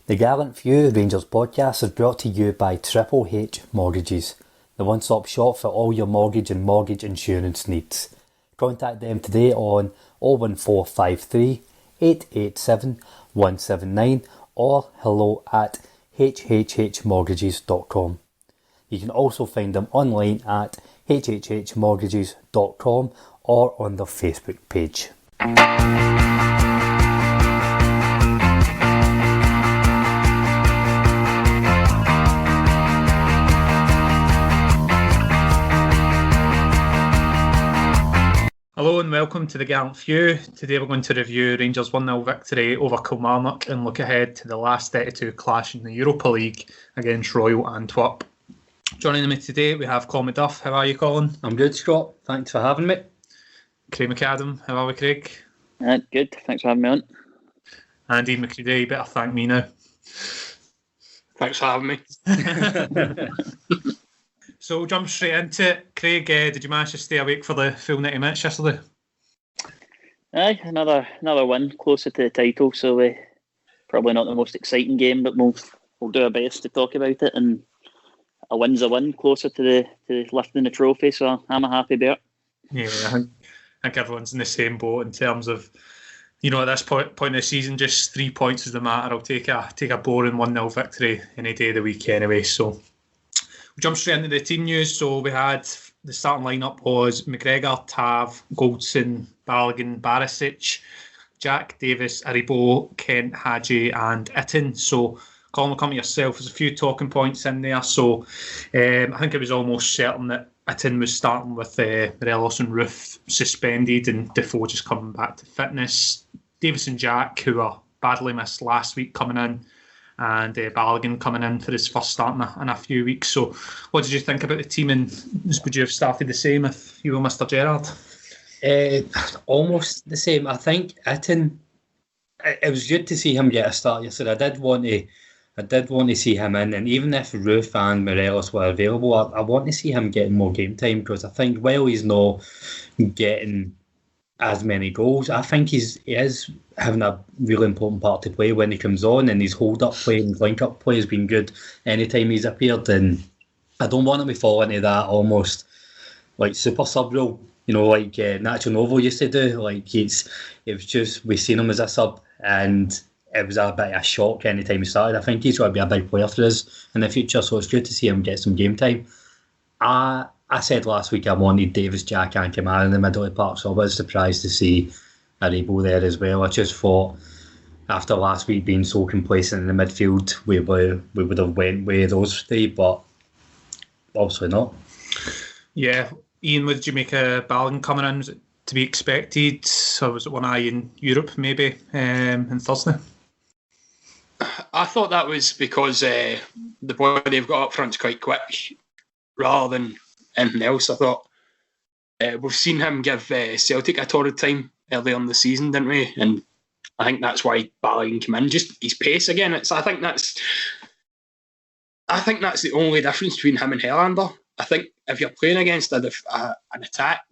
The Gallant Few Rangers podcast is brought to you by Triple H Mortgages, the one-stop shop for all your mortgage and mortgage insurance needs. Contact them today on 01453 887 179 or hello@hhhmortgages.com. You can also find them online at hhhmortgages.com or on their Facebook page. Hello and welcome to the Gallant Few. Today we're going to review Rangers 1-0 victory over Kilmarnock and look ahead to the last 32 clash in the Europa League against Royal Antwerp. Joining me today we have Colin MacDuff. How are you, Colin? I'm good, Scott. Thanks for having me. Craig McAdam. How are we, Craig? Good. Thanks for having me on. And Iain McCreadie. You better thank me now. Thanks for having me. So we'll jump straight into it. Craig, did you manage to stay awake for the full 90 minutes yesterday? Aye, another win closer to the title. So probably not the most exciting game, but we'll do our best to talk about it. And a win's a win, closer to lifting the trophy. So I'm a happy bear. Yeah, I think everyone's in the same boat in terms of, you know, at this point in the season, just 3 points is the matter. I'll take a boring 1-0 victory any day of the week anyway. So we'll jump straight into the team news. So we had the starting lineup was McGregor, Tav, Goldson, Balogun, Barisic, Jack, Davis, Aribo, Kent, Hadji and Itten. So Colin, we'll come to yourself. There's a few talking points in there. So I think it was almost certain that Itten was starting with Morelos and Roof suspended and Defoe just coming back to fitness. Davis and Jack, who were badly missed last week, coming in, and Balogun coming in for his first start in a few weeks. So what did you think about the team, and would you have started the same if you were Mr. Gerrard? Almost the same. I think Itten, it was good to see him get a start yesterday. I did want to see him in, and even if Roof and Morelos were available, I want to see him getting more game time, because I think while he's not getting as many goals, I think he is having a really important part to play when he comes on, and his hold-up play and link-up play has been good anytime he's appeared, and I don't want him to fall into that almost like super sub role, you know, like Nacho Novo used to do. Like it was just, we seen him as a sub, and it was a bit of a shock anytime he started. I think he's going to be a big player for us in the future, so it's good to see him get some game time. I said last week I wanted Davis, Jack and Kamara in the middle of the park, so I was surprised to see Aribo there as well. I just thought after last week being so complacent in the midfield, we would have went with those three, but obviously not. Yeah. Iain, what did you make of Balogun coming in? Was it to be expected, or was it one eye in Europe maybe on Thursday? I thought that was because the boy they've got up front's quite quick, rather than anything else. I thought we've seen him give Celtic a torrid time early on the season, didn't we? And I think that's why Balogun came in. Just his pace again. I think that's the only difference between him and Helander. I think if you're playing against an attack,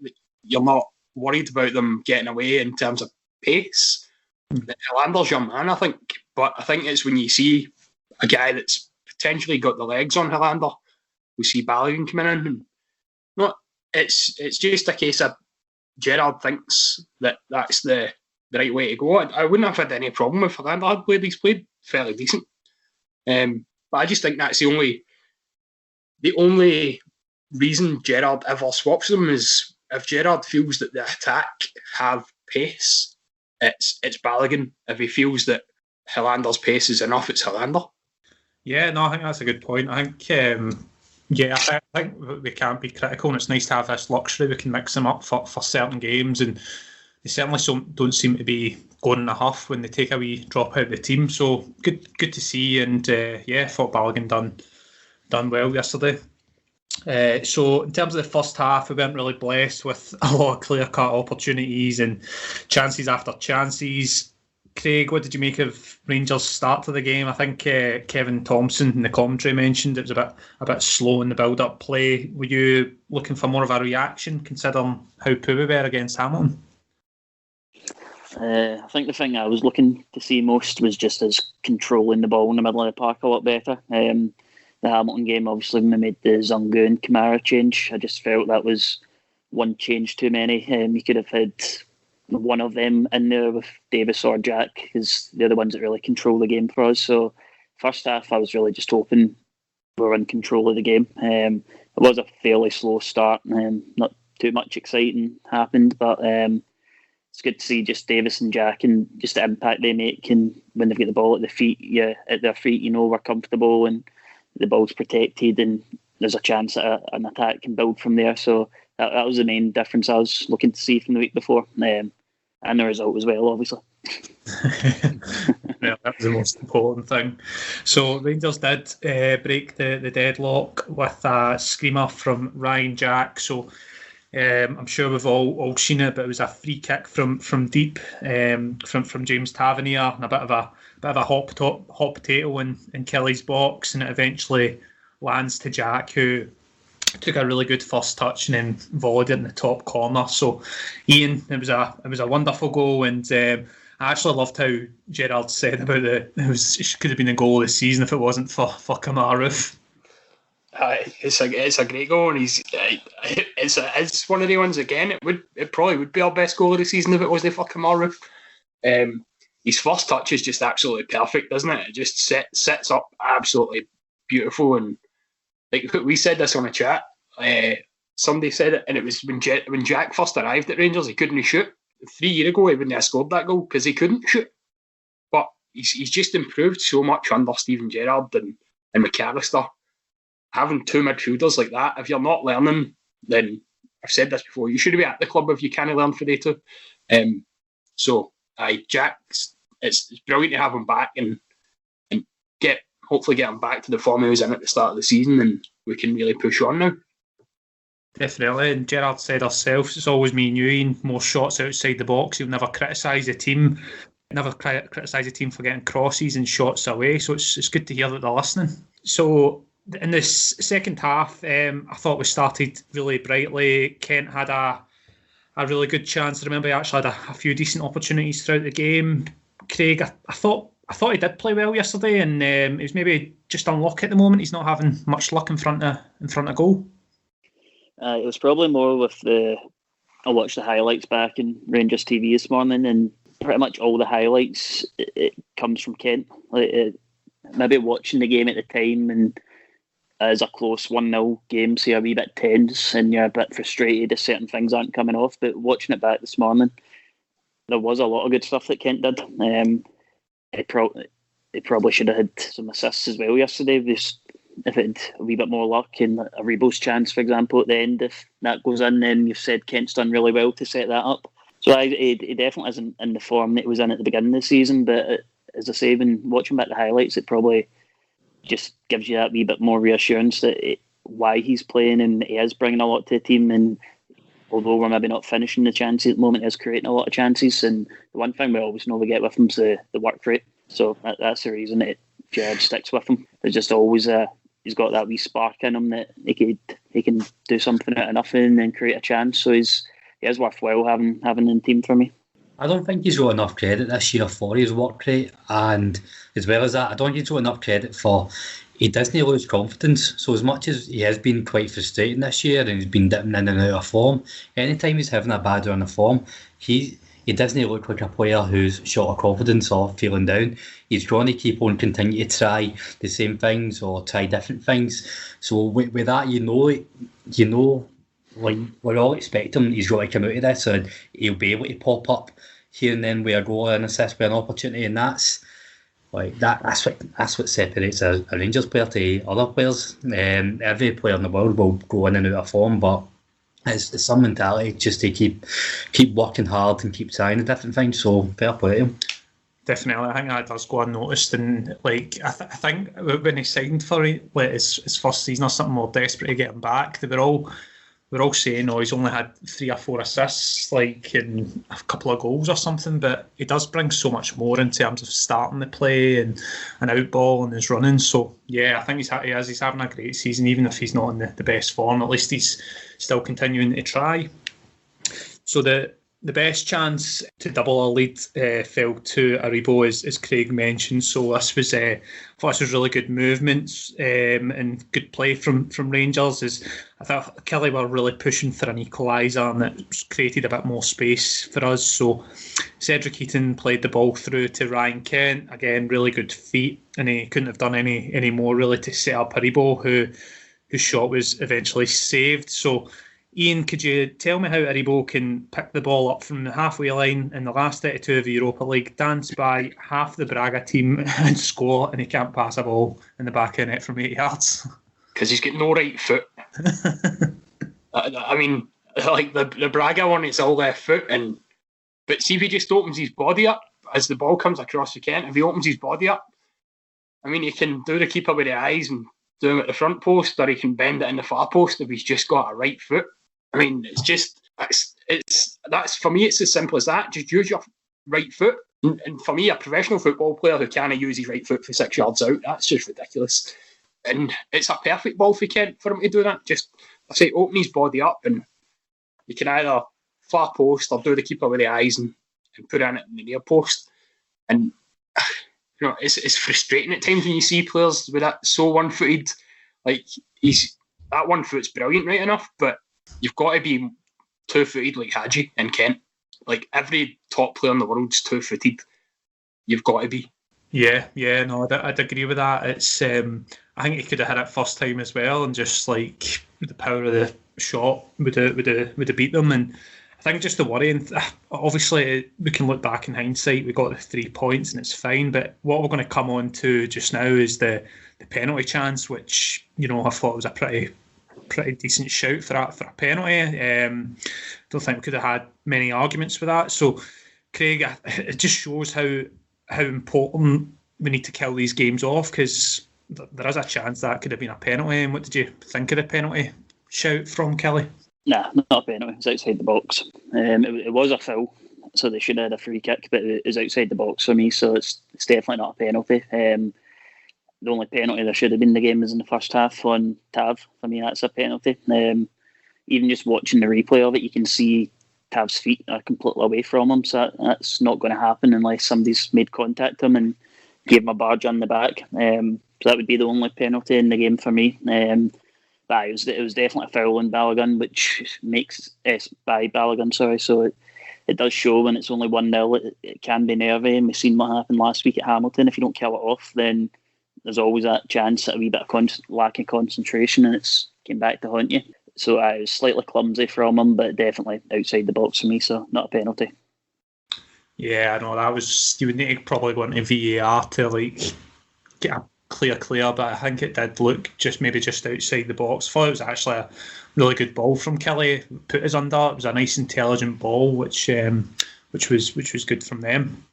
you're not worried about them getting away in terms of pace. Helander's your man, I think. But I think it's when you see a guy that's potentially got the legs on Helander, we see Balogun coming in. And it's just a case of Gerrard thinks that that's the right way to go. I wouldn't have had any problem if Helander had played. He's played fairly decent. But I just think that's the only reason Gerrard ever swaps them is if Gerrard feels that the attack have pace, it's Balogun. If he feels that Helander's pace is enough, it's Helander. Yeah, no, I think that's a good point. I think, I think we can't be critical, and it's nice to have this luxury. We can mix them up for certain games, and they certainly don't seem to be going in a huff when they take a wee drop out of the team. So good to see, and I thought Balogun done well yesterday. So in terms of the first half, we weren't really blessed with a lot of clear-cut opportunities and chances after chances. Craig, what did you make of Rangers' start to the game? I think Kevin Thompson in the commentary mentioned it was a bit slow in the build-up play. Were you looking for more of a reaction, considering how poor we were against Hamilton? I think the thing I was looking to see most was just us controlling the ball in the middle of the park a lot better. The Hamilton game, obviously, when we made the Zangu and Kamara change, I just felt that was one change too many. You could have had one of them in there with Davis or Jack, because they're the ones that really control the game for us. So first half, I was really just hoping we were in control of the game. It was a fairly slow start. Not too much exciting happened, but it's good to see just Davis and Jack and just the impact they make. And when they've got the ball at their feet, we're comfortable and the ball's protected, and there's a chance that an attack can build from there. So that was the main difference I was looking to see from the week before, and the result as well, obviously. Yeah, that was the most important thing. So Rangers did break the deadlock with a screamer from Ryan Jack. So I'm sure we've all seen it, but it was a free kick from deep from James Tavernier, and a bit of a hot potato in Kelly's box, and it eventually lands to Jack, who took a really good first touch and then volleyed it in the top corner. So Ian, it was a wonderful goal, and I actually loved how Gerrard said about it could have been a goal this season if it wasn't for Kamara. It's a great goal, and it's one of the ones again. It probably would be our best goal of the season if it wasn't for Kamara. His first touch is just absolutely perfect, doesn't it? It just sets up absolutely beautiful, and like we said this on a chat. Somebody said it, and it was when Jack first arrived at Rangers, he couldn't shoot. 3 years ago, he wouldn't have scored that goal because he couldn't shoot. But he's just improved so much under Steven Gerrard and McAllister. Having two midfielders like that, if you're not learning, then I've said this before, you should be at the club if you can't learn for day two. Jack's, it's brilliant to have him back and hopefully get him back to the form he was in at the start of the season, and we can really push on now. Definitely, and Gerrard said herself, it's always me and you, Ian, more shots outside the box. He'll never criticise the team, for getting crosses and shots away. So it's good to hear that they're listening. So in this second half, I thought we started really brightly. Kent had a really good chance. I remember he actually had a few decent opportunities throughout the game. Craig, I thought he did play well yesterday, and he was maybe just unlucky at the moment. He's not having much luck in front of goal. It was probably more with I watched the highlights back in Rangers TV this morning, and pretty much all the highlights it comes from Kent. Maybe watching the game at the time, and as a close 1-0 game, so you're a wee bit tense and you're a bit frustrated if certain things aren't coming off. But watching it back this morning, there was a lot of good stuff that Kent did. He probably should have had some assists as well yesterday. If it had a wee bit more luck, and a Rebo's chance, for example, at the end, if that goes in, then you've said Kent's done really well to set that up. So he definitely isn't in the form that he was in at the beginning of the season, but as I say, when watching back the highlights, it probably just gives you that wee bit more reassurance that why he's playing, and he is bringing a lot to the team. And although we're maybe not finishing the chances at the moment, he's creating a lot of chances. And the one thing we always know we get with him is the work rate. So that's the reason that Gerrard sticks with him. There's just always he's got that wee spark in him that he can do something out of nothing and create a chance. So he is worthwhile having in the team for me. I don't think he's got enough credit this year for his work rate, and as well as that, I don't think he's got enough credit for he doesn't lose confidence. So as much as he has been quite frustrating this year and he's been dipping in and out of form, anytime he's having a bad run of form, he doesn't look like a player who's short of confidence or feeling down. He's going to keep on continue to try the same things or try different things. So with that, you know, like we're all expecting he's going to come out of this and he'll be able to pop up here and then with a goal and assist with an opportunity, and that's what separates a Rangers player to other players. Every player in the world will go in and out of form, but it's some mentality just to keep working hard and keep trying the different things. So fair play to him. Definitely, I think that does go unnoticed. And I think when he signed for his first season or something, we're desperate to get him back. We're all saying, he's only had 3 or 4 assists, and a couple of goals or something. But he does bring so much more in terms of starting the play and outball and his running. So yeah, I think he's having a great season, even if he's not in the best form. At least he's still continuing to try. So the the best chance to double a lead fell to Aribo, as Craig mentioned. So this was, I thought this was really good movements and good play from Rangers. I thought Kelly were really pushing for an equaliser, and it created a bit more space for us. So Cedric Eaton played the ball through to Ryan Kent. Again, really good feet, and he couldn't have done any more really to set up Aribo, whose shot was eventually saved. So Ian, could you tell me how Aribo can pick the ball up from the halfway line in the last 32 of the Europa League, dance by half the Braga team and score, and he can't pass a ball in the back of the net from 8 yards? Because he's got no right foot. I mean, like the Braga one, it's all left foot, but see if he just opens his body up as the ball comes across the Kent. If he opens his body up, I mean, he can do the keeper with the eyes and do him at the front post, or he can bend it in the far post if he's just got a right foot. I mean, it's just that's for me. It's as simple as that. Just use your right foot. And for me, a professional football player who can't use his right foot for 6 yards out, that's just ridiculous. And it's a perfect ball for Kent for him to do that. Just, I say, open his body up, and you can either far post or do the keeper with the eyes and put it in the near post. And you know, it's frustrating at times when you see players with that so one-footed. Like that 1 foot's brilliant, right enough, but you've got to be 2-footed like Hadji and Kent. Like every top player in the world's 2-footed. You've got to be. Yeah, no, I'd agree with that. It's I think he could have hit it first time as well, and just like the power of the shot would have beat them. And I think just the worry, and obviously we can look back in hindsight, we got the 3 points and it's fine. But what we're going to come on to just now is the penalty chance, which, you know, I thought was a pretty decent shout for a penalty. Don't think we could have had many arguments with that. So, Craig, it just shows how important we need to kill these games off, because there is a chance that could have been a penalty. And what did you think of the penalty shout from Kelly? Nah, not a penalty. It was outside the box. It was a foul, so they should have had a free kick, but it was outside the box for me, so it's definitely not a penalty. The only penalty there should have been in the game was in the first half on Tav. For me, that's a penalty. Even just watching the replay of it, you can see Tav's feet are completely away from him, so that's not going to happen unless somebody's made contact with him and gave him a barge on the back. So that would be the only penalty in the game for me. But it was definitely a foul on Balogun, which makes by Balogun, sorry. So it does show when it's only 1-0, it can be nervy, and we've seen what happened last week at Hamilton. If you don't kill it off, then there's always that chance that a wee bit of lack of concentration and it's came back to haunt you. So it was slightly clumsy from him, but definitely outside the box for me, so not a penalty. Yeah, I know that was. You would need to probably go into VAR to like get a clear, but I think it did look just outside the box. I thought it was actually a really good ball from Kelly. Put us under. It was a nice, intelligent ball, which was good from them.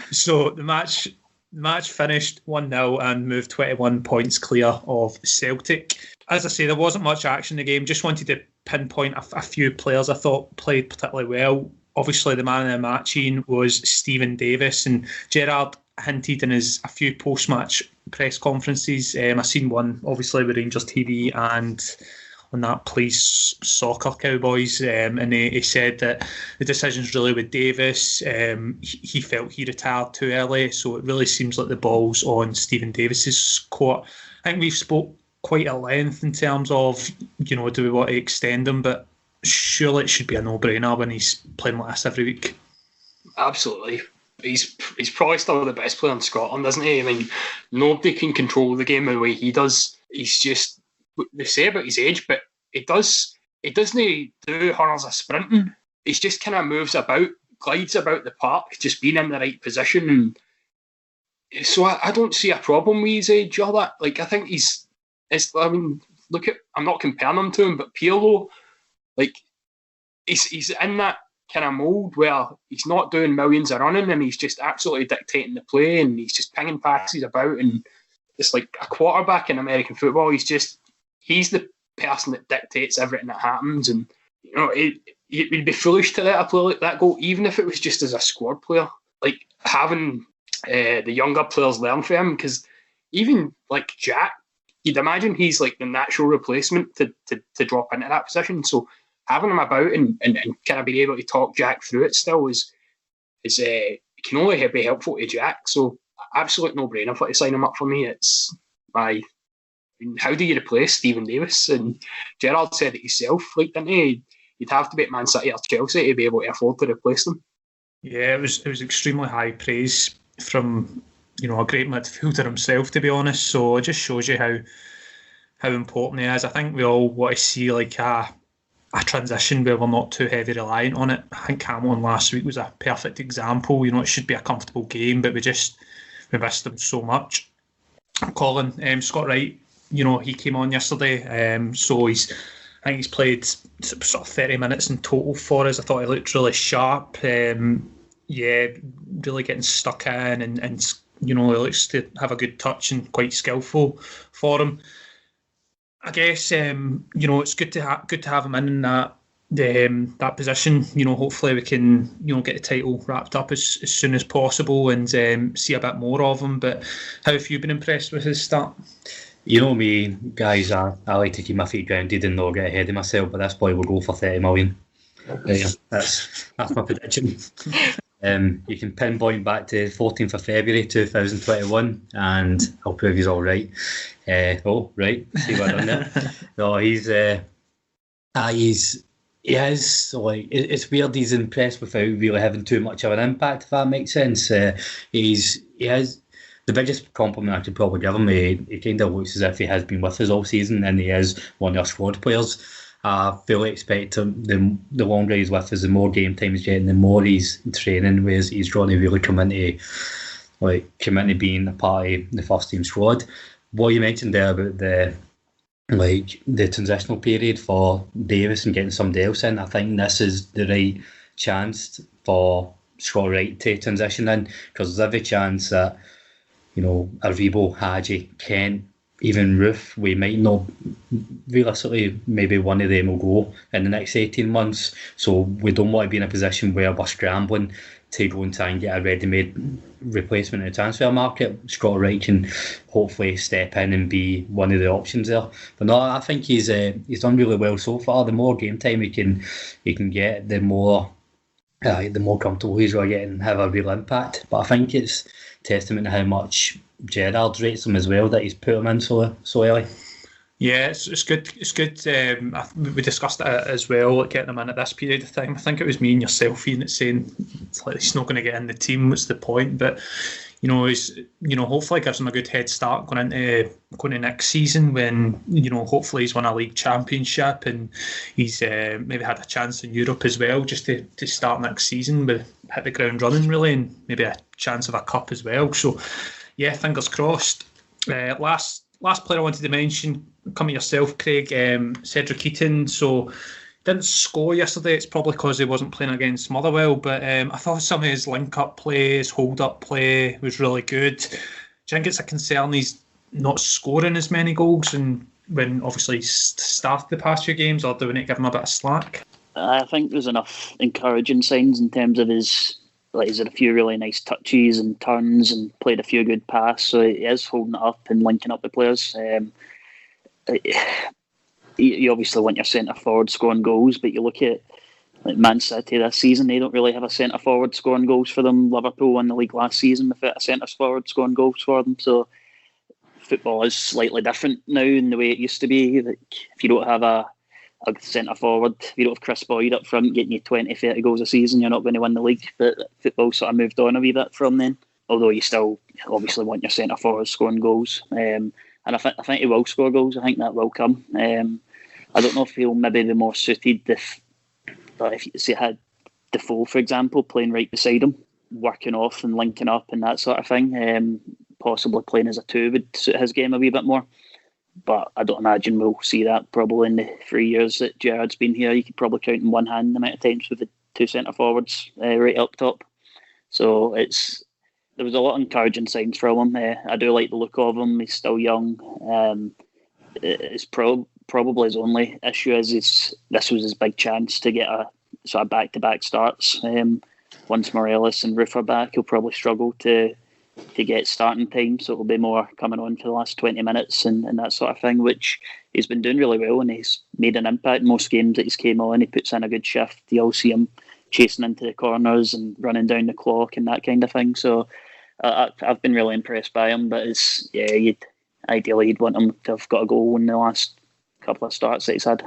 So the match finished 1-0 and moved 21 points clear of Celtic. As I say, there wasn't much action in the game. Just wanted to pinpoint a few players I thought played particularly well. Obviously, the man of the match, Ian, was Stephen Davis, and Gerrard hinted in a few post-match press conferences. I seen one, obviously, with Rangers TV and on that Please Soccer Cowboys, and he said that the decision's really with Davis. He felt he retired too early, so it really seems like the ball's on Stephen Davis's court. I think we've spoke quite at length in terms of, you know, do we want to extend him, but surely it should be a no-brainer when he's playing like this every week. Absolutely. He's probably still the best player in Scotland, isn't he? I mean, nobody can control the game the way he does. He's just, they say about his age, but he doesn't do hundreds of sprinting. He just kind of moves about, glides about the park, just being in the right position. And so I don't see a problem with his age or that. Like, I think I'm not comparing him to him, but Pirlo, like, he's in that kind of mould where he's not doing millions of running and he's just absolutely dictating the play and he's just pinging passes about, and it's like a quarterback in American football. He's the person that dictates everything that happens, and you know it would be foolish to let a player like that go, even if it was just as a squad player. Like having the younger players learn from him, because even like Jack, you'd imagine he's like the natural replacement to drop into that position. So having him about and kind of being able to talk Jack through it still can only be helpful to Jack. So absolute no-brainer for to sign him up for me. It's how do you replace Stephen Davis? And Gerrard said it himself, like, didn't he? You'd have to be at Man City or Chelsea to be able to afford to replace them. Yeah, it was extremely high praise from a great midfielder himself, to be honest. So it just shows you how important he is. I think we all want to see like a transition where we're not too heavy reliant on it. I think Hamilton last week was a perfect example. It should be a comfortable game, but we missed them so much. Colin, Scott Wright, he came on yesterday, so I think he's played sort of 30 minutes in total for us. I thought he looked really sharp. Really getting stuck in, and he looks to have a good touch and quite skillful for him. I guess it's good to have him in that position. Hopefully we can get the title wrapped up as soon as possible and see a bit more of him. But how have you been impressed with his start? You know me, guys, I like to keep my feet grounded and not get ahead of myself, but this boy will go for 30 million. That's my prediction. You can pinpoint back to 14th of February 2021 and I'll prove he's all right. Right, see what I've done there. No, he is like, it's weird he's impressed without really having too much of an impact, if that makes sense. He has the biggest compliment I could probably give him. He kind of looks as if he has been with us all season and he is one of our squad players. I fully expect him, the longer he's with us, the more game time he's getting, the more he's training, whereas he's trying to really come into being a part of the first team squad. What you mentioned there about the transitional period for Davis and getting somebody else in, I think this is the right chance for Scott Wright to transition in, because there's every chance that Aribo, Hadji, Kent, even Roof, we might not, realistically, maybe one of them will go in the next 18 months. So we don't want to be in a position where we're scrambling to go and try and get a ready-made replacement in the transfer market. Scott Wright can hopefully step in and be one of the options there. But no, I think he's done really well so far. The more game time he can get, the more comfortable he's really getting and have a real impact. But I think it's testament to how much Gerrard rates him as well, that he's put him in so early. Yeah, it's good. It's good. We discussed it as well, getting him in at this period of time. I think it was me and yourself, Ian, saying it's like he's not going to get in the team. What's the point? But he's hopefully gives him a good head start going into next season when hopefully he's won a league championship and he's maybe had a chance in Europe as well, just to start next season with hit the ground running really, and maybe a chance of a cup as well. So yeah, fingers crossed. Last player I wanted to mention, come to yourself, Craig, Cedric Eaton. So didn't score yesterday. It's probably because he wasn't playing against Motherwell, but I thought some of his link-up play, his hold-up play was really good. Do you think it's a concern he's not scoring as many goals and when obviously he's started the past few games, or do we need to give him a bit of slack? I think there's enough encouraging signs in terms of he's had a few really nice touches and turns and played a few good passes, so he is holding it up and linking up with players. You obviously want your centre forward scoring goals, but you look at like Man City this season, they don't really have a centre forward scoring goals for them. Liverpool won the league last season without a centre forward scoring goals for them. So football is slightly different now in the way it used to be. Like, if you don't have a centre forward, if you don't have Chris Boyd up front getting you 20, 30 goals a season, you're not going to win the league. But football sort of moved on a wee bit from then, although you still obviously want your centre forward scoring goals. And I think he will score goals. I think that will come. I don't know if he'll maybe be more suited if you had Defoe, for example, playing right beside him, working off and linking up and that sort of thing. Possibly playing as a two would suit his game a wee bit more. But I don't imagine we'll see that probably in the 3 years that Gerrard's been here. You could probably count in one hand the amount of times with the two centre forwards right up top. So there was a lot of encouraging signs from him. I do like the look of him. He's still young. It's probably his only issue is this was his big chance to get a sort of back-to-back starts. Once Morelos and Roof are back, he'll probably struggle to to get starting time, so it'll be more coming on for the last 20 minutes and that sort of thing, which he's been doing really well, and he's made an impact in most games that he's came on. He puts in a good shift. You'll see him chasing into the corners and running down the clock and that kind of thing. So I've been really impressed by him, but ideally you'd want him to have got a goal in the last couple of starts that he's had.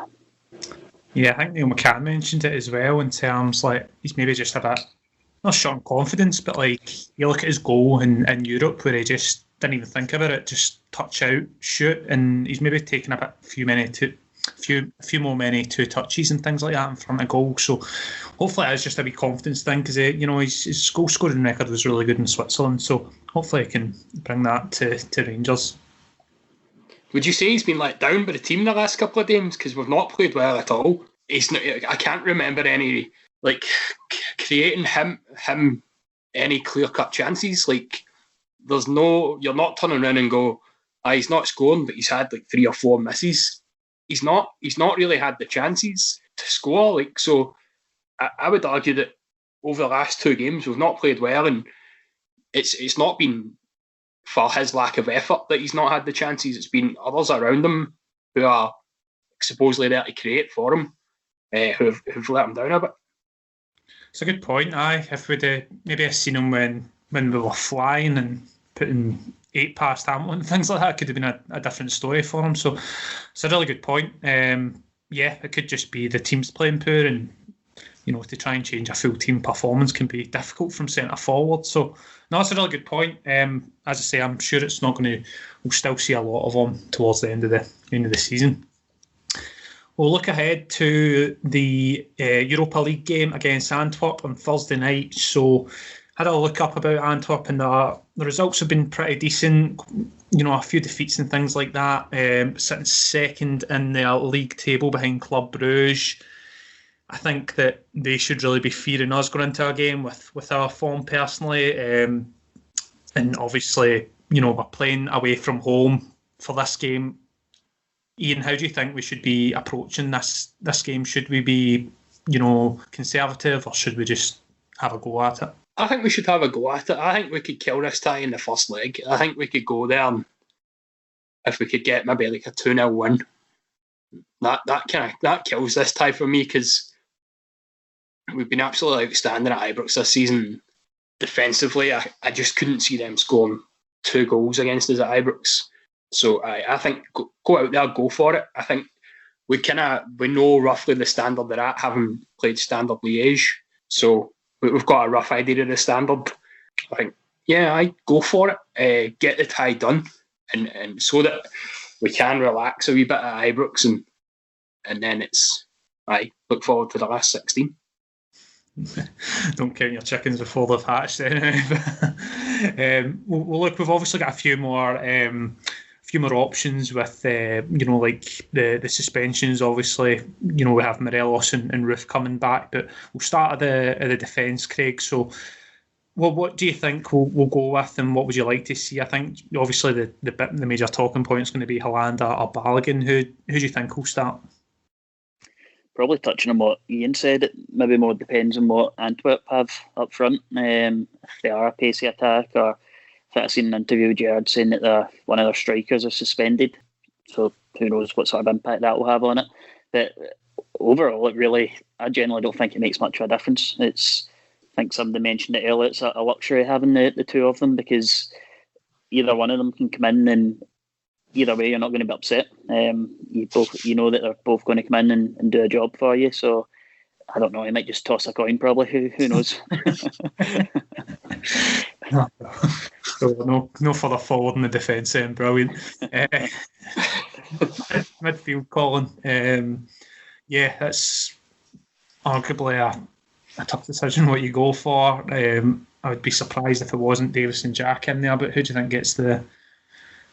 Yeah, I think Neil McCann mentioned it as well, in terms like he's maybe just a bit, not short on confidence, but like you look at his goal in Europe where he just didn't even think about it, just touch out, shoot, and he's maybe taken a few more two touches and things like that in front of goal. So hopefully it's just a wee confidence thing, because his goal scoring record was really good in Switzerland. So hopefully he can bring that to Rangers. Would you say he's been let down by the team the last couple of games, because we've not played well at all? I can't remember any creating him any clear cut chances. Like you're not turning around and go, he's not scoring, but he's had like 3 or 4 misses. He's not really had the chances to score. Like, so I would argue that over the last 2 games we've not played well, and it's not been for his lack of effort that he's not had the chances. It's been others around him who are supposedly there to create for him, who've let him down a bit. It's a good point. If we'd maybe have seen him when we were flying and putting 8 past Hamilton, things like that, could have been a different story for him. So it's a really good point. It could just be the team's playing poor, and to try and change a full team performance can be difficult from centre forward. So no, that's a really good point. As I say, I'm sure it's not going to. We'll still see a lot of them towards the end of the season. We'll look ahead to the Europa League game against Antwerp on Thursday night. So had a look up about Antwerp, and the results have been pretty decent. A few defeats and things like that. Sitting second in the league table behind Club Brugge. I think that they should really be fearing us going into a game with our form personally. And obviously, we're playing away from home for this game. Ian, how do you think we should be approaching this game? Should we be, conservative, or should we just have a go at it? I think we should have a go at it. I think we could kill this tie in the first leg. I think we could go there, and if we could get maybe like a 2-0 win, that kills this tie for me, because we've been absolutely outstanding at Ibrox this season. Defensively, I just couldn't see them scoring 2 goals against us at Ibrox. So I think go out there, go for it. I think we know roughly the standard they're at, having played Standard Liège. So we've got a rough idea of the standard. I think, I go for it. Get the tie done, and so that we can relax a wee bit at Ibrox, and then look forward to the last 16. Don't count your chickens before they've hatched anyway. Look, we've obviously got a few more options with the suspensions. Obviously, we have Morelos and Roof coming back, but we'll start at the defence, Craig. So what do you think we'll go with, and what would you like to see? I think obviously the major talking point is going to be Hollander or Balogun. Who do you think will start? Probably touching on what Ian said, it maybe more depends on what Antwerp have up front. If they are a pacey attack, or I think I've seen an interview with Gerrard saying that one of their strikers is suspended. So who knows what sort of impact that will have on it. But overall, I generally don't think it makes much of a difference. I think somebody mentioned it earlier, it's a luxury having the 2 of them, because either one of them can come in, and either way, you're not going to be upset. You know that they're both going to come in and do a job for you. So I don't know. He might just toss a coin. Probably. Who knows? No further forward in the defence. Brilliant. Midfield, Colin. That's arguably a tough decision what you go for. I would be surprised if it wasn't Davis and Jack in there. But who do you think gets the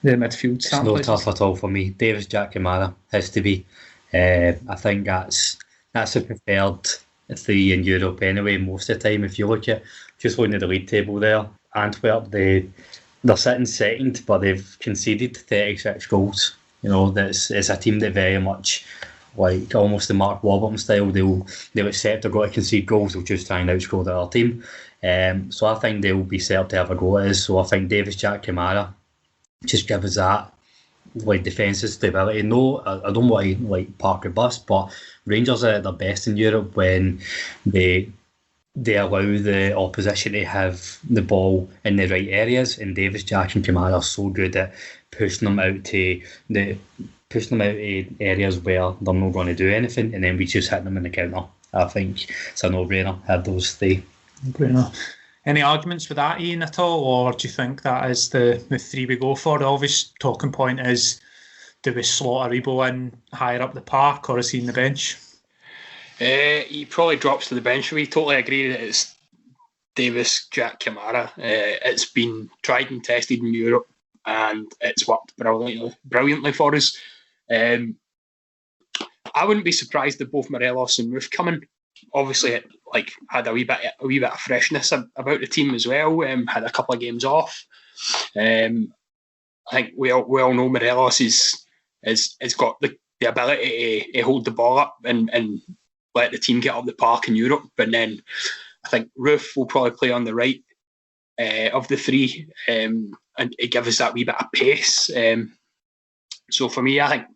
midfield? It's no tough at all for me. Davis, Jack, Kamara has to be. I think that's the preferred 3 in Europe anyway. Most of the time, if you look at just looking at the league table there, Antwerp they're sitting second, but they've conceded 36 goals. It's a team that very much like almost the Mark Warburton style. They'll accept they've got to concede goals. They'll just try and outscore the other team. So I think they'll be set up to have a go at us. So I think Davis, Jack, Kamara just give us that like defensive stability. No, I don't want to like park a bus, but Rangers are at their best in Europe when they allow the opposition to have the ball in the right areas, and Davis, Jack and Kamara are so good at pushing them out to areas where they're not going to do anything, and then we just hit them in the counter. I think it's a no-brainer. Have those three. No-brainer. Any arguments with that, Ian, at all, or do you think that is the three we go for? The obvious talking point is, do we slot Aribo in higher up the park, or is he in the bench? He probably drops to the bench. We totally agree that it's Davis, Jack, Kamara. It's been tried and tested in Europe, and it's worked brilliantly for us. I wouldn't be surprised if both Morelos and Roof come in. Obviously, it had a wee bit of freshness about the team as well. Had a couple of games off. I think we all know Morelos has got the ability to hold the ball up and let the team get up the park in Europe. But then I think Roof will probably play on the right of the three, and it gives us that wee bit of pace. So for me, I think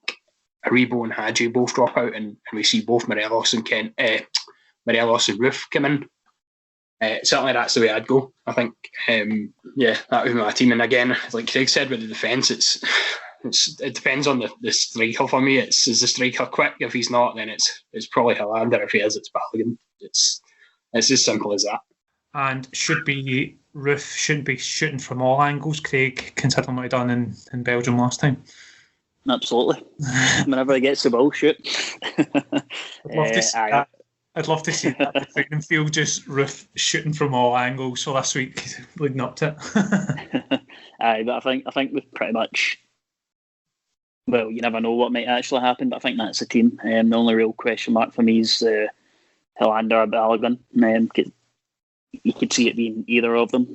Aribo and Hadji both drop out, and we see both Morelos and Roof come in. Certainly that's the way I'd go. I think, that would be my team. And again, like Craig said with the defence, it depends on the striker for me. Is the striker quick? If he's not, then it's probably Hollander. If he is, it's Balogun. It's as simple as that. And Roof shouldn't be shooting from all angles, Craig, considering what he done in Belgium last time. Absolutely. Whenever he gets the ball, shoot. I'd love to see that. I'd love to see that training field, just Roof shooting from all angles. So last week, leading up to it. Aye, but I think we've pretty much. Well, you never know what might actually happen, but I think that's the team. The only real question mark for me is Hollander or Balogun. You could see it being either of them.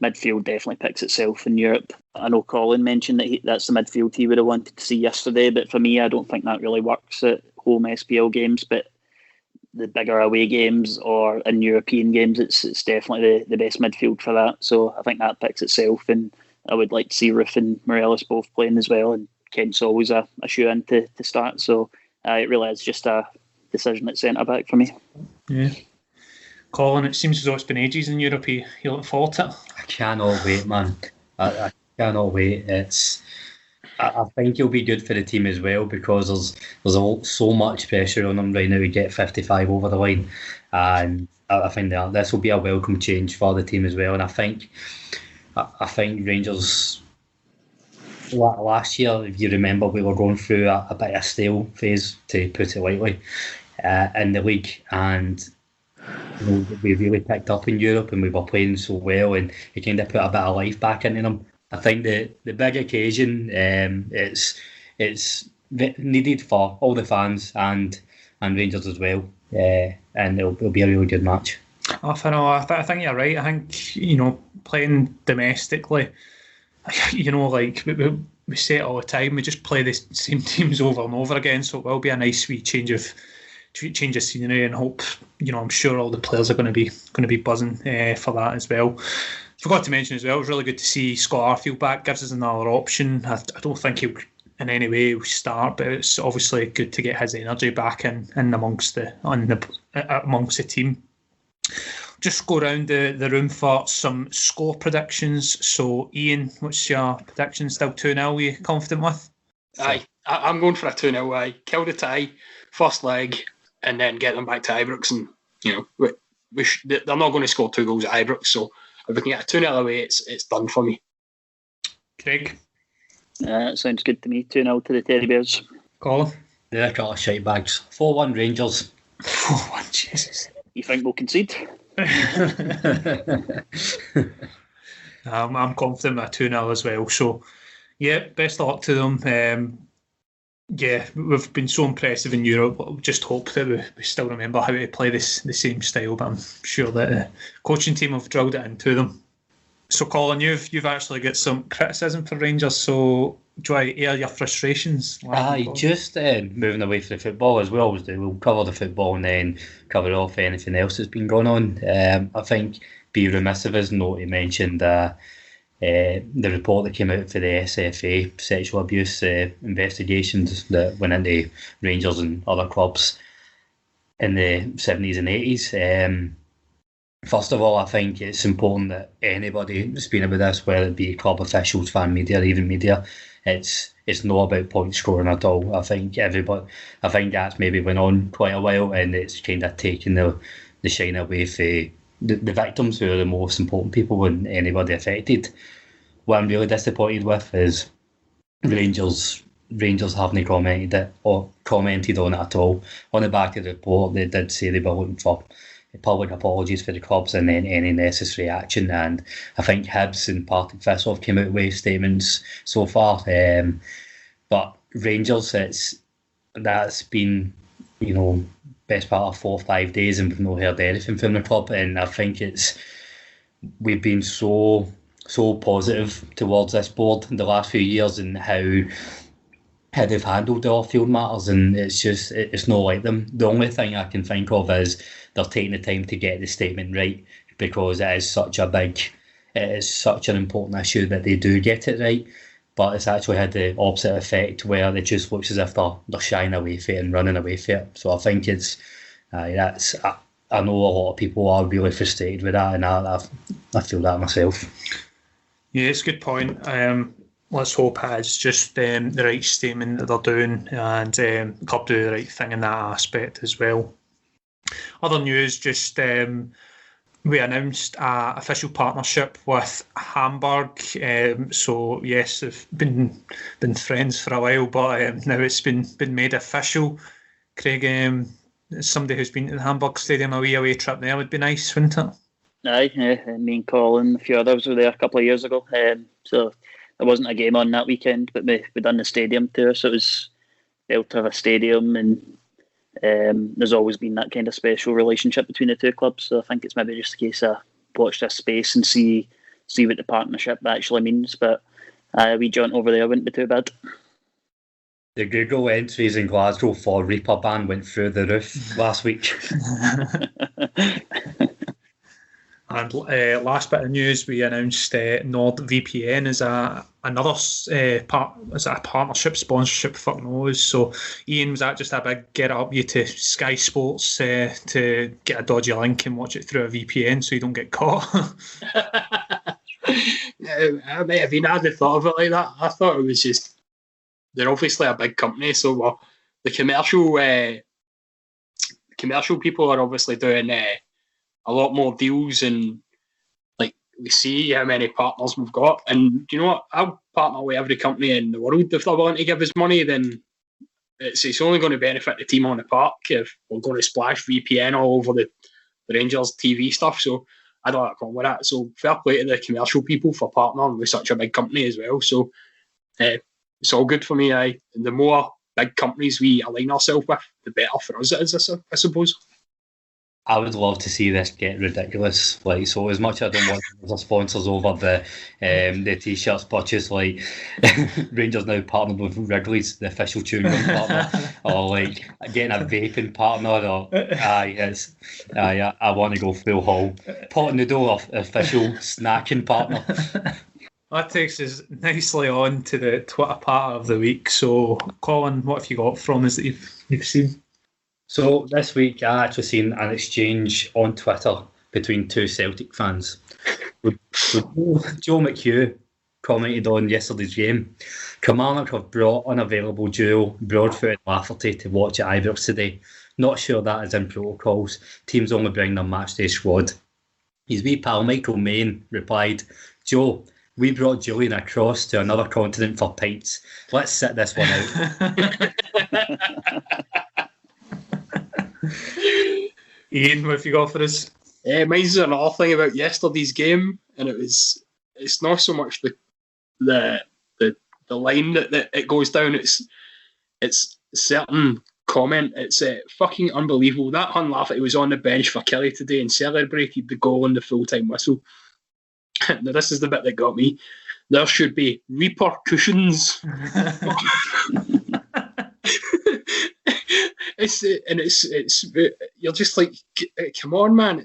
Midfield definitely picks itself in Europe. I know Colin mentioned that that's the midfield he would have wanted to see yesterday, but for me, I don't think that really works at home SPL games. But the bigger away games or in European games, it's definitely the best midfield for that. So I think that picks itself, and I would like to see Roof and Morelos both playing as well. And Kent's always a shoe-in to start. So it really is just a decision at centre-back for me. Yeah. Colin, it seems as though it's been ages in Europe. You look forward to it? I cannot wait, man. I cannot wait. I think he'll be good for the team as well, because there's so much pressure on him right now to get 55 over the line, and I think that this will be a welcome change for the team as well. And I think Rangers last year, if you remember, we were going through a bit of a stale phase, to put it lightly, in the league, and we really picked up in Europe, and we were playing so well, and it kind of put a bit of life back into them. I think the big occasion, it's needed for all the fans and Rangers as well, and it'll be a really good match. I think you're right. I think, playing domestically, like we say it all the time, we just play the same teams over and over again, so it will be a nice wee change of scenery, and hope, I'm sure all the players are going to be buzzing for that as well. Forgot to mention as well, it was really good to see Scott Arfield back. Gives us another option. I don't think he'll in any way start, but it's obviously good to get his energy back in amongst the team. Just go around the room for some score predictions. So, Ian, what's your prediction? Still 2-0? You confident with? Aye, I'm going for a 2-0. Aye, kill the tie, first leg, and then get them back to Ibrox. And they're not going to score 2 goals at Ibrox, so if we can get a 2-0 away, it's done for me. Craig? Sounds good to me. 2-0 to the Teddy Bears. Colin? They're a couple of shite bags. 4-1 Rangers. 4-1, Jesus. You think we'll concede? I'm confident with a 2-0 as well. So, yeah, best of luck to them. We've been so impressive in Europe. But just hope that we still remember how to play the same style. But I'm sure that the coaching team have drilled it into them. So, Colin, you've actually got some criticism for Rangers. So, do you want to air your frustrations? Just moving away from the football, as we always do. We'll cover the football and then cover off anything else that's been going on. I think be remiss of us not to mention the report that came out for the SFA sexual abuse investigations that went into Rangers and other clubs in the 70s and 80s. First of all, I think it's important that anybody speaking about this, whether it be club officials, fan media, or even media, it's not about point scoring at all. I think that's maybe went on quite a while, and it's kind of taken the shine away for the victims, who are the most important people and anybody affected. What I'm really disappointed with is Rangers haven't commented on it at all. On the back of the report, they did say they were looking for public apologies for the clubs and then any necessary action. And I think Hibs and Partick Thistle have came out with statements so far. But Rangers, that's been, best part of 4 or 5 days, and we've not heard anything from the club. And I think we've been so positive towards this board in the last few years and how they've handled the off-field matters, and it's not like them. The only thing I can think of is they're taking the time to get the statement right, because it is such an important issue that they do get it right. But it's actually had the opposite effect, where it just looks as if they're shying away from it and running away from it. So I think I know a lot of people are really frustrated with that, and I feel that myself. Yeah, it's a good point. Let's hope it's just the right statement that they're doing, and the club do the right thing in that aspect as well. Other news, just we announced an official partnership with Hamburg. So yes, they've been friends for a while, but now it's been made official. Craig, somebody who's been to the Hamburg Stadium, a wee away trip there would be nice, wouldn't it? Aye, me and Colin, a few others were there a couple of years ago. So there wasn't a game on that weekend, but we done the stadium tour, so it was built to have a stadium, and there's always been that kind of special relationship between the two clubs. So I think it's maybe just a case of watch this space and see what the partnership actually means. But we jaunt over there wouldn't be too bad. The Google entries in Glasgow for Reeperbahn went through the roof last week. And last bit of news, we announced NordVPN is another partnership, sponsorship, fuck knows. So Ian, was that just a big get up you to Sky Sports to get a dodgy link and watch it through a VPN so you don't get caught? I might have been, I hadn't thought of it like that. I thought it was just, they're obviously a big company, so the commercial people are obviously doing a lot more deals, and like we see how many partners we've got. And you know what? I'll partner with every company in the world. If they're willing to give us money, then it's only going to benefit the team on the park. If we're going to splash VPN all over the Rangers TV stuff, so I don't have a problem with that. So fair play to the commercial people for partnering with such a big company as well. So it's all good for me. The more big companies we align ourselves with, the better for us it is, I suppose. I would love to see this get ridiculous. Like, so as much as I don't want the sponsors over the t-shirts purchase, like Rangers now partnered with Wrigley's, the official chewing gum partner, or like getting a vaping partner, or I want to go full haul. Pot in the door, official snacking partner. That takes us nicely on to the Twitter part of the week. So, Colin, what have you got from us that you've seen? So this week I actually seen an exchange on Twitter between two Celtic fans. Joe McHugh commented on yesterday's game. Kilmarnock have brought unavailable duo Broadfoot and Lafferty to watch at Ibrox today. Not sure that is in protocols. Teams only bring their matchday squad. His wee pal Michael Main replied, Joe, we brought Julian across to another continent for pints. Let's sit this one out. Ian, what have you got for us? Mine's another thing about yesterday's game, and it's not so much the line that it goes down. It's certain comment. It's fucking unbelievable. That Hun Lafferty was on the bench for Kelly today and celebrated the goal on the full-time whistle. Now this is the bit that got me. there should be repercussions. it's you're just like, come on, man.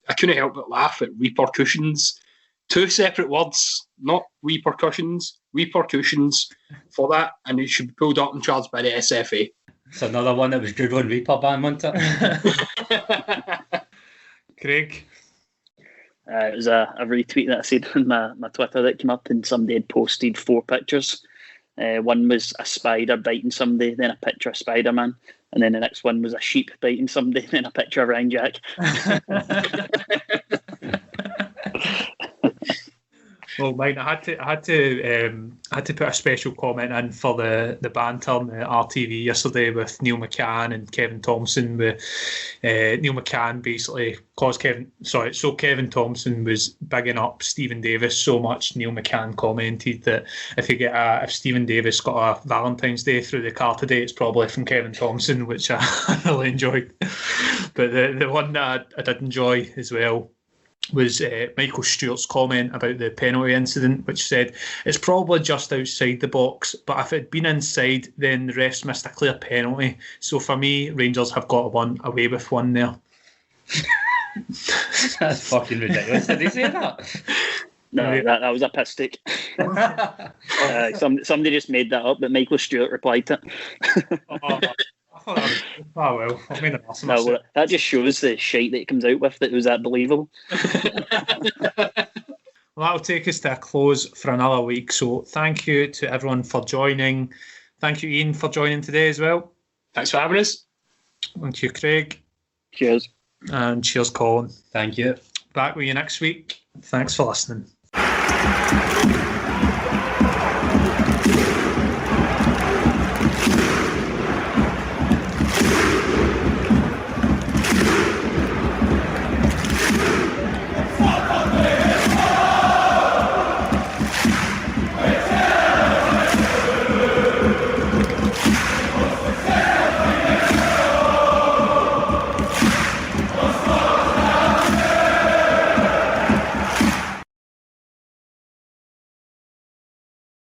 I couldn't help but laugh at repercussions. 2 separate words, not repercussions. Repercussions for that, and it should be pulled up and charged by the SFA. It's another one that was Googling Reaper ban, wasn't it? Craig? It was a retweet that I said on my Twitter that came up, and somebody had posted 4 pictures. One was a spider biting somebody, then a picture of Spider-Man, and then the next one was a sheep biting somebody, then a picture of Ryan Jack. Well, mine, I had to put a special comment in for the banter on the RTV yesterday with Neil McCann and Kevin Thompson. With Neil McCann basically Kevin Thompson was bigging up Stephen Davis so much. Neil McCann commented that if Stephen Davis got a Valentine's Day through the car today, it's probably from Kevin Thompson, which I really enjoyed. But the one that I did enjoy as well was Michael Stewart's comment about the penalty incident, which said it's probably just outside the box, but if it had been inside, then the refs missed a clear penalty. So for me, Rangers have got away with one there. That's fucking ridiculous. Did he say that? No, that was a piss take. Somebody just made that up, but Michael Stewart replied to it. Well, I've made an ass of myself. That just shows the shite that it comes out with, that it was that believable. Well, that'll take us to a close for another week. So thank you to everyone for joining. Thank you, Ian, for joining today as well. Thanks for having us. Thank you, Craig. Cheers. And cheers, Colin. Thank you. Back with you next week. Thanks for listening.